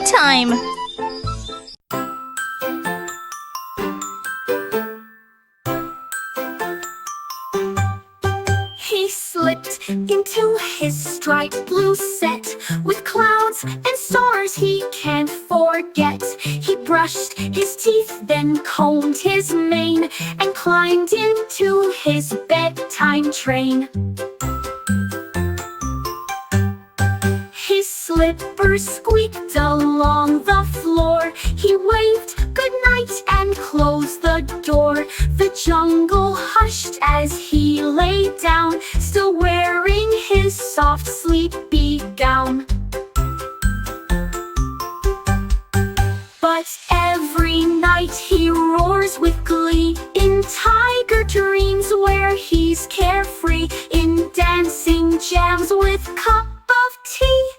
bedtime. He slipped into his striped blue set with clouds and stars he can't forget. He brushed his teeth, then combed his mane and climbed into his bedtime train. His slippers squeaked along the floor. He waved goodnight and closed the door. The jungle hushed as he lay down, still wearing his soft sleepy gown. But every night he roars with glee in tiger dreams where he's carefree, in dancing jams with cup of tea.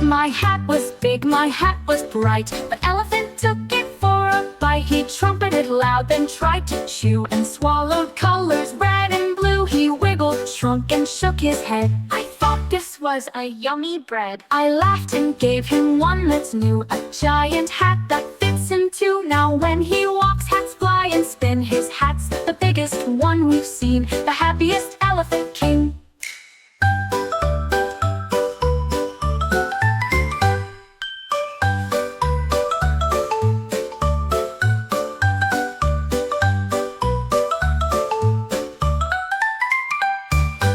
My hat was big, my hat was bright. The elephant took it for a bite. He trumpeted loud, then tried to chew, and swallowed colors red and blue. He wiggled, shrunk, and shook his head. I thought this was a yummy bread. I laughed and gave him one that's new, a giant hat that fits him too. Now when he walks, hats fly and spin. His hat's the biggest one we've seen, the happiest elephant king.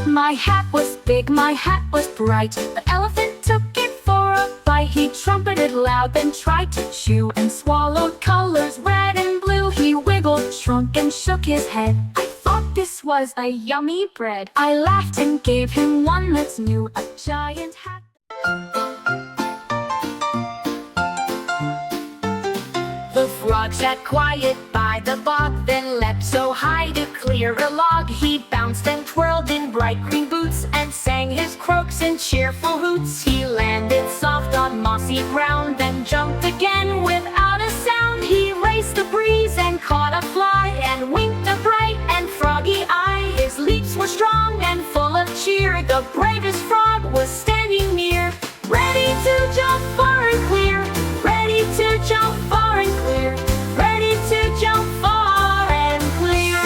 My hat was big, my hat was bright. The elephant took it for a bite. He trumpeted loud, then tried to chew, and swallowed colors red and blue. He wiggled, shrunk, and shook his head. I thought this was a yummy bread. I laughed and gave him one that's new, a giant hat. The frog sat quiet by the bog, then leapt so high to clear a log. He bounced and twirled in bright green boots, and sang his croaks in cheerful hoots. He landed soft on mossy ground, then jumped again without a sound. He raced the breeze and caught a fly, and winked a bright and froggy eye. His leaps were strong and full of cheer. The bravest frog was standing near, ready to jump far and clear, ready to jump far and clear, ready to jump far and clear.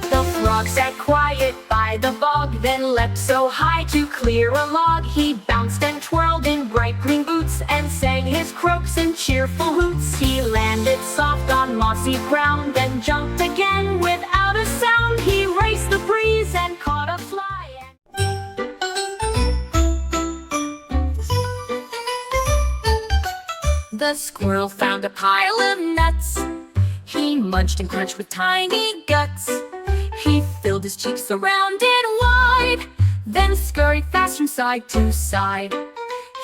The frog sat quiet by the bog, then leapt so high to clear a log. He bounced and twirled in bright green boots, and sang his croaks in cheerful hoots. He landed soft on mossy ground, then jumped again without a sound. He raced the breeze and caught a fly. The squirrel found a pile of nuts. He munched and crunched with tiny guts. He filled his cheeks around and wide, then scurried fast from side to side.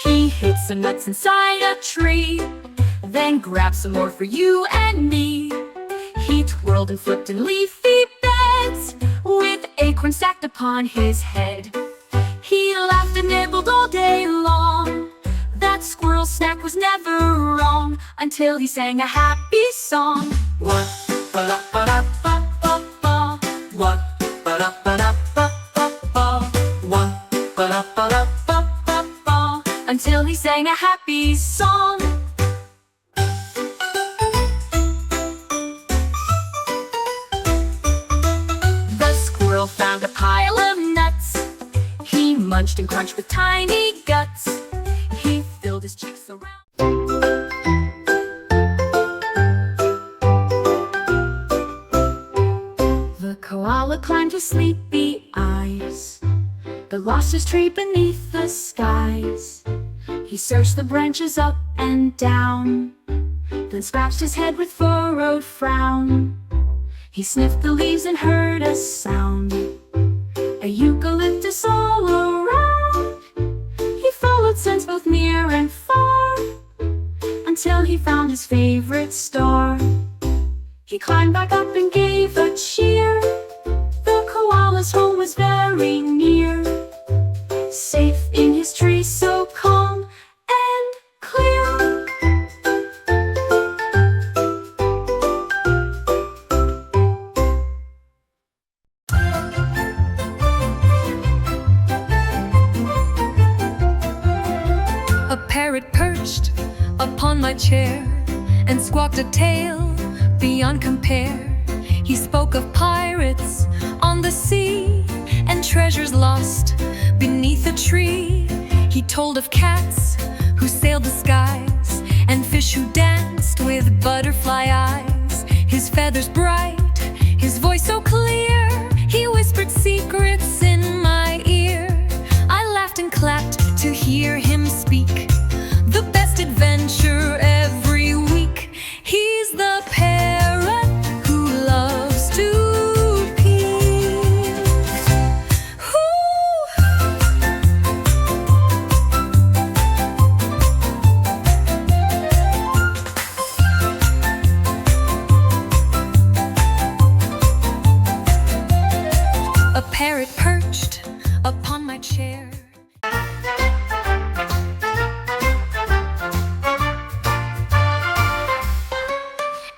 He hid some nuts inside a tree, then grabbed some more for you and me. He twirled and flipped in leafy beds, with acorns stacked upon his head. He laughed and nibbled all day long. That squirrel snack was never wrong, until he sang a happy song. What ba ba da ba ba ba, what ba da ba da ba ba ba, what ba da ba da ba ba ba, until he sang a happy song. The squirrel found a pile of nuts. He munched and crunched with tiny guts. He filled his cheeks around. The koala climbed with sleepy eyes, but lost his tree beneath the skies. He searched the branches up and down, then scratched his head with furrowed frown. He sniffed the leaves and heard a sound, a eucalyptus all around. He followed scents both near and far, until he found his favorite star. He climbed back up and gave a cheer. The koala's home was very near, safe in his tree so calm and clear. parrot perched upon my chair and squawked a tale beyond compare. He spoke of pirates on the sea and treasures lost beneath a tree. He told of cats who sailed the skies and fish who danced with butterfly eyes. His feathers bright, his voice so clear, he whispered secrets in my ear. I laughed and clapped to hear him speak, the best adventure every week. He's the parrot who loves to peek. A parrot perched upon my chair.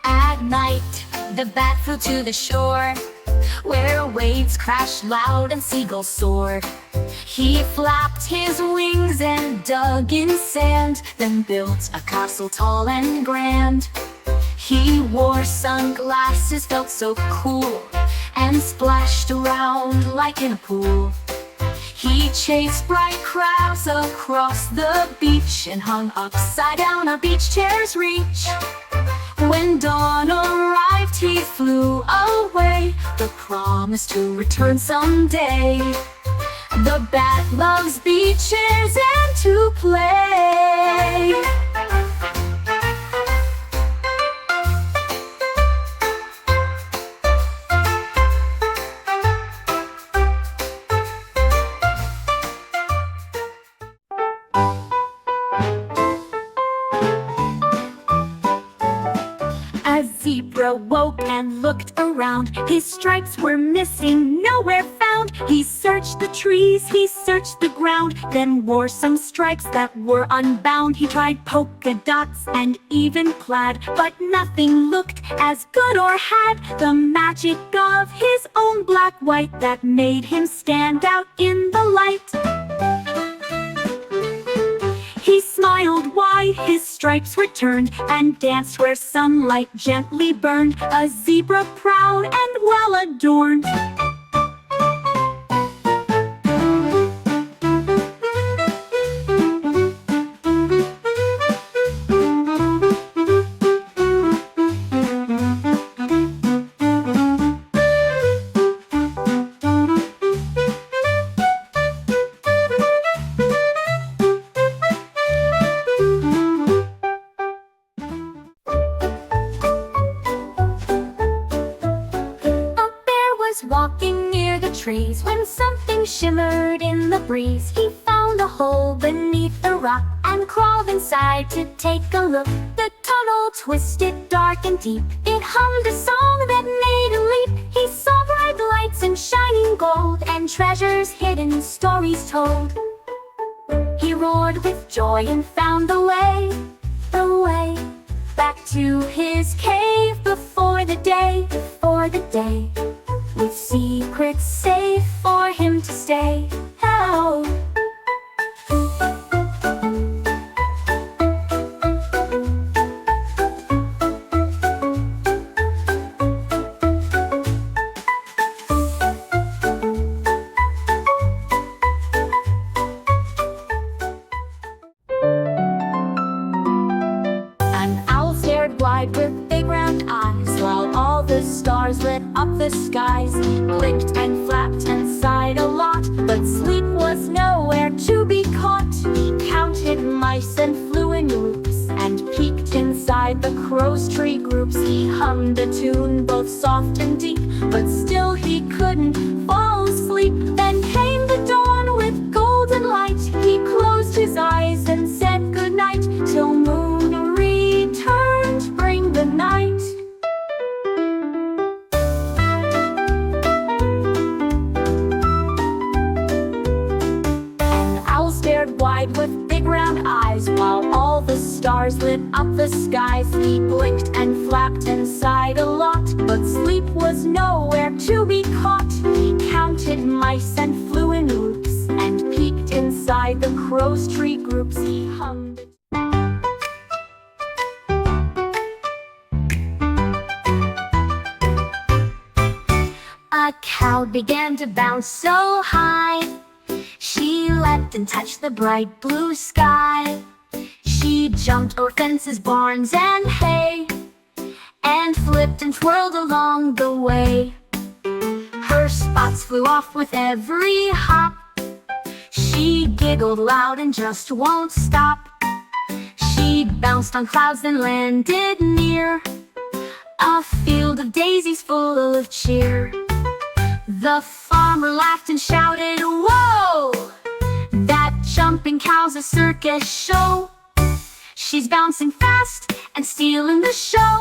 At night, the bat flew to the shore, where waves crashed loud and seagulls soared. He flapped his wings and dug in sand, then built a castle tall and grand. He wore sunglasses, felt so cool, and splashed around like in a pool. He chased bright crabs across the beach and hung upside down on beach chairs' reach. When dawn arrived, he flew away, the promise to return someday. The bat loves beaches and to play. A zebra woke and looked around. His stripes were missing, nowhere found. He searched the trees, he searched the ground, then wore some stripes that were unbound. He tried polka dots and even plaid, but nothing looked as good or had the magic of his own black-white that made him stand out in the light. He smiled wide, his stripes were turned, and danced where sunlight gently burned, a zebra proud and well adorned. Walking near the trees when something shimmered in the breeze. He found a hole beneath the rock and crawled inside to take a look. The tunnel twisted dark and deep, it hummed a song that made him leap. He saw bright lights and shining gold and treasures hidden, stories told. He roared with joy and found the way back to his cave before the day, with secrets safe for him to stay. Oh. An owl stared wide with big round eyes, while all the stars lit up the skies. Blinked and flapped and sighed a lot, but sleep was nowhere to be caught. He counted mice and flew in loops, and peeked inside the crow's tree groups. He hummed a tune both soft and deep, but still he couldn't fall asleep. Then came the dawn with golden light. He closed his eyes and said goodnight, till moon returned to bring the night. Wide with big round eyes, while all the stars lit up the skies. He blinked and flapped and sighed a lot, but sleep was nowhere to be caught. He counted mice and flew in loops, and peeked inside beside the crow's tree groups he hummed. A cow began to bounce so high, she leapt and touched the bright blue sky. She jumped over fences, barns, and hay, and flipped and twirled along the way. Her spots flew off with every hop. She giggled loud and just won't stop. She bounced on clouds then landed near a field of daisies full of cheer. The farmer laughed and shouted, "Whoa! That jumping cow's a circus show. She's bouncing fast and stealing the show."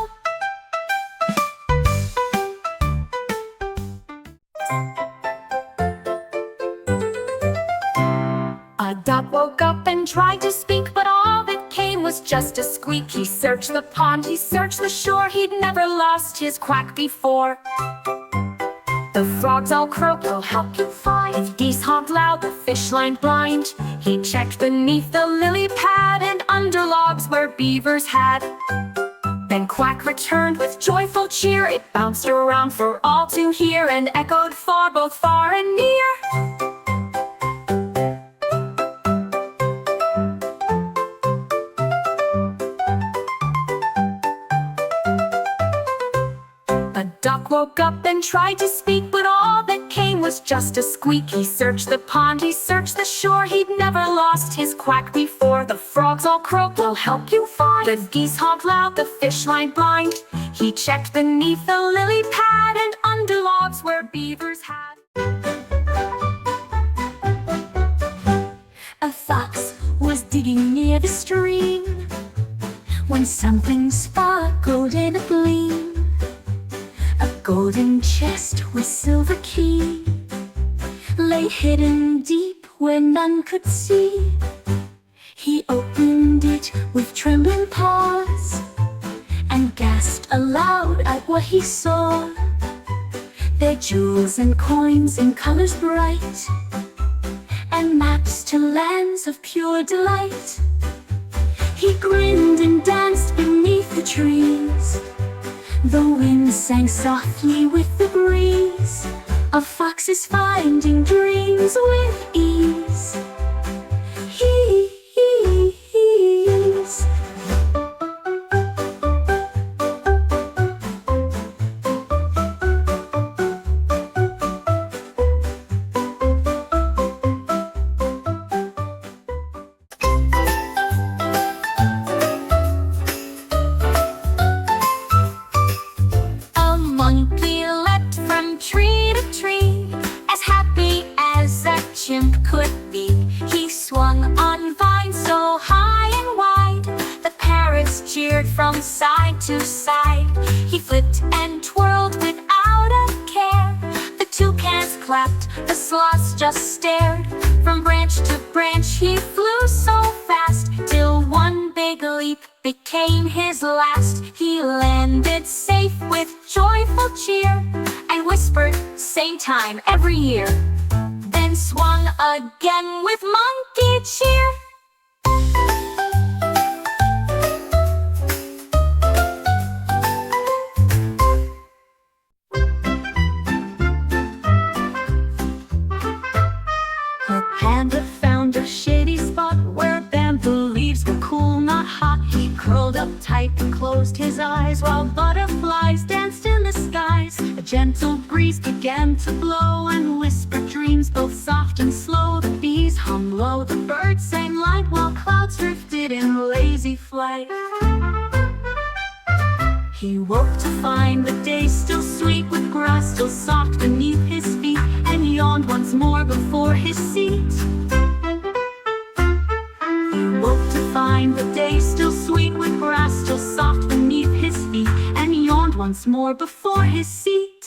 A duck woke up and tried to speak, but all that came was just a squeak. He searched the pond, he searched the shore, he'd never lost his quack before. The frogs all croaked, "We'll help you find." Geese honked loud, the fish lined blind. He checked beneath the lily pad and under logs where beavers had. Then Quack returned with joyful cheer. It bounced around for all to hear and echoed for both far and near. Duck woke up and tried to speak, but all that came was just a squeak. He searched the pond, he searched the shore, he'd never lost his quack before. The frogs all croaked, "We'll help you find." The geese honked loud, the fish lined blind. He checked beneath the lily pad and under logs where beavers had. A fox was digging near the stream when something sparkled in a gleam. A golden chest with silver key lay hidden deep where none could see. He opened it with trembling paws and gasped aloud at what he saw. Their jewels and coins in colors bright, and maps to lands of pure delight. He grinned and danced beneath the trees. The wind sang softly with the breeze. A fox is finding dreams with ease. He's could be. He swung on vines so high and wide, the parrots cheered from side to side. He flipped and twirled without a care. The toucans clapped, the sloths just stared. From branch to branch he flew so fast, till one big leap became his last. He landed safe with joyful cheer and whispered, "Same time every year." Then swung again with monkey cheer. A panda found a shady spot where bamboo leaves were cool, not hot. He curled up tight and closed his eyes while butterflies danced in the skies. A gentle breeze began to blow and whispered dreams both soft and slow. The bees hummed low, the birds sang light, while clouds drifted in lazy flight. He woke to find the day still sweet, with grass still soft beneath his feet, and yawned once more before his seat. He woke to find the day still sweet, with grass still soft beneath his feet, and yawned once more before his seat.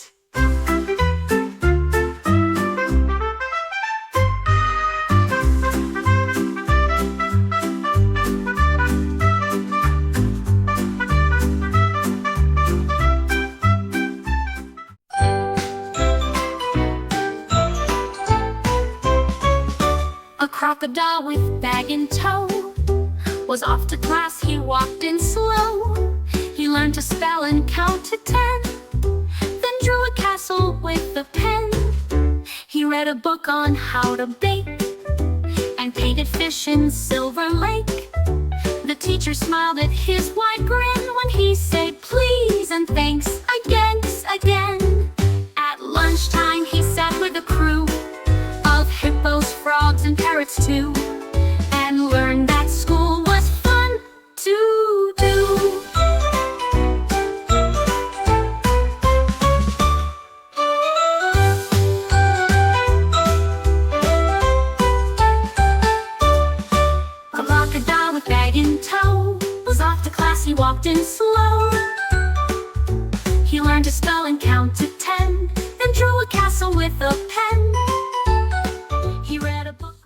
crocodile with bag in tow was off to class, he walked in slow. He learned to spell and count to 10, then drew a castle with a pen. He read a book on how to bake and painted fish in Silver Lake. The teacher smiled at his wide grin when he said please and thanks again. At lunchtime he sat with a crew of hippos, frogs, and parrots too, and learned that school was fun to do. A crocodile with bag in tow was off to class, he walked in slow. He learned to spell and count to 10, then drew a castle with a pen.